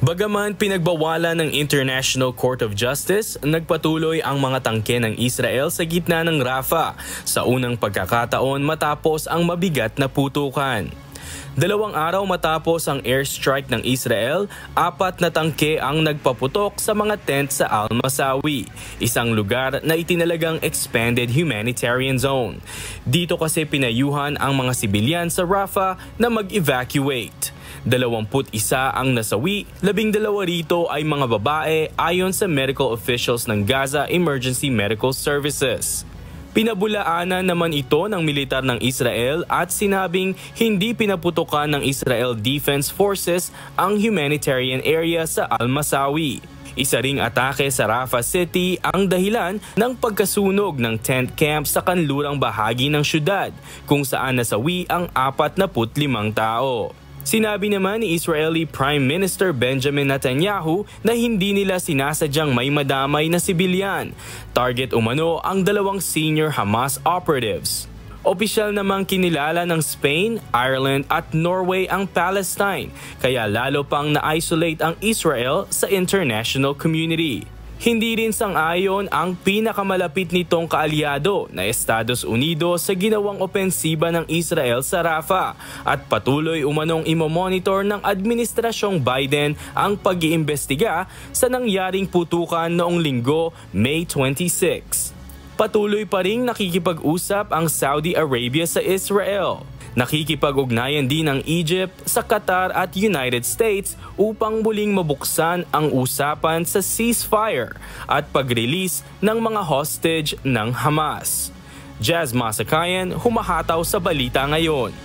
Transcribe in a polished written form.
Bagaman pinagbawalan ng International Court of Justice, nagpatuloy ang mga tangke ng Israel sa gitna ng Rafah sa unang pagkakataon matapos ang mabigat na putukan. 2 araw matapos ang airstrike ng Israel, 4 na tangke ang nagpaputok sa mga tent sa Al-Masawi, isang lugar na itinalagang expanded humanitarian zone. Dito kasi pinayuhan ang mga sibilyan sa Rafah na mag-evacuate. 21 ang nasawi, 12 rito ay mga babae ayon sa medical officials ng Gaza Emergency Medical Services. Pinabulaanan naman ito ng militar ng Israel at sinabing hindi pinaputukan ng Israel Defense Forces ang humanitarian area sa Al-Masawi. Isa ring atake sa Rafah City ang dahilan ng pagkasunog ng tent camp sa kanlurang bahagi ng syudad kung saan nasawi ang 45 tao. Sinabi naman ni Israeli Prime Minister Benjamin Netanyahu na hindi nila sinasadyang may madamay na sibilyan. Target umano ang 2 senior Hamas operatives. Opisyal namang kinilala ng Spain, Ireland at Norway ang Palestine, kaya lalo pang na-isolate ang Israel sa international community. Hindi rin sang-ayon ang pinakamalapit nitong kaalyado na Estados Unidos sa ginawang opensiba ng Israel sa Rafah at patuloy umanong imomonitor ng Administrasyong Biden ang pag-iimbestiga sa nangyaring putukan noong Linggo, May 26. Patuloy pa ring nakikipag-usap ang Saudi Arabia sa Israel. Nakikipag-ugnayan din ang Egypt sa Qatar at United States upang muling mabuksan ang usapan sa ceasefire at pag-release ng mga hostage ng Hamas. Jazz Masakayan, humahataw sa balita ngayon.